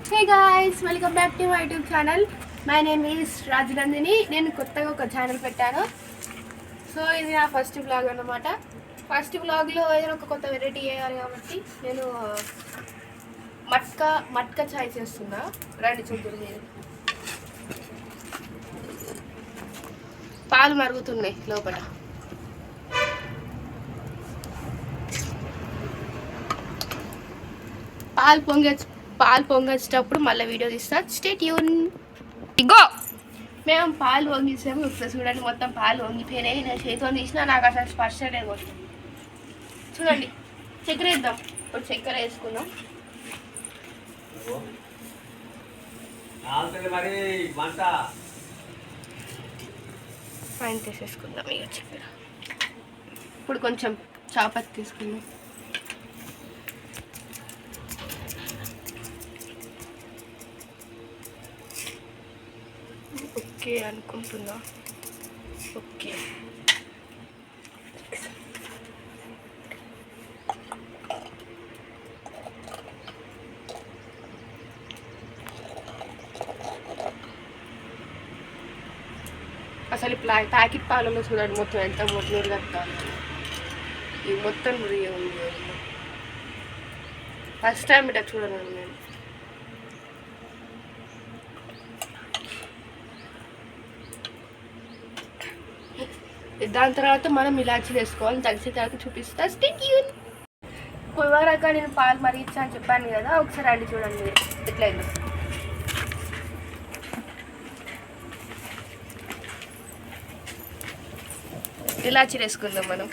Hey guys, welcome back to my YouTube channel. My name is Rajanandini. నేను కొత్తగా ఒక channel పెట్టాను. సో ఇది నా ఫస్ట్ వ్లాగ్ అన్నమాట. ఫస్ట్ వ్లాగ్లో ఏదైనా ఒక కొత్త వెరైటీ చేయాలి కాబట్టి నేను మట్కా చాయ్ చేస్తున్నా. రండి చూద్దాం. మీరు పాలు మరుగుతున్నాయి లోపల. పాలు పొంగేటప్పుడు మళ్ళీ వీడియో తీస్తా. Stay tune. ఇగో మేము పాలు పొంగిస్తాము. ఇప్పుడు చూడండి, మొత్తం పాలు పొంగిపోయినాయి. నేను చేతితో తీసినా నాకు అసలు స్పర్శ లేదు. చూడండి, చక్కెర వేద్దాం. ఇప్పుడు చక్కెర వేసుకుందాం. ఫైన్ తీసేసుకుందాం ఇక చక్కెర. ఇప్పుడు కొంచెం చాపత్తి తీసుకుందాం. ఓకే అనుకుంటున్నా. ఓకే, అసలు ప్యాకెట్ పాలలో చూడండి మొత్తం ఎంత నీరు కట్టాలి. ఇది మొత్తం నురిగే ఉంది. ఫస్ట్ టైం ఇట్లా చూడను నేను. దాని తర్వాత మనం ఇలాచీలు వేసుకోవాలి. తగిసే తర్వాత చూపిస్తా. Stay tune. ఇవరాక నేను పాలు మరిగించా అని చెప్పాను కదా, ఒకసారి అడిగి చూడండి మీరు ఎట్లయిందో. ఇలాచీలు వేసుకుందాం మనం.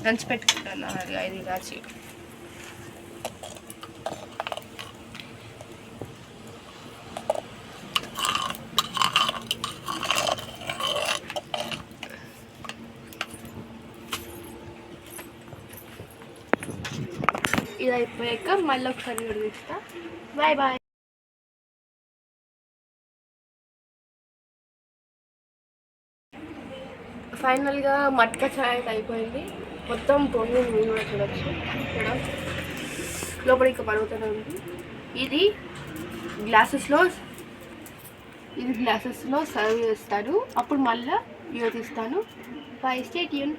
దంచి పెట్టుకుంటాను 5 ఇలాచీలు. ఇది అయిపోయాక మళ్ళీ ఒకసారి విడిపిస్తా. Bye bye. ఫైనల్గా మట్కా చాయ్ అయిపోయింది. మొత్తం పొంగింది. మీరు కూడా చూడొచ్చు. ఇక్కడ లోపల ఇంకా మరుగుతూనే ఉంది. ఇది గ్లాసెస్లో సర్వ్ చేస్తాను. అప్పుడు మళ్ళీ వీడియో తీస్తాను. By, stay tune.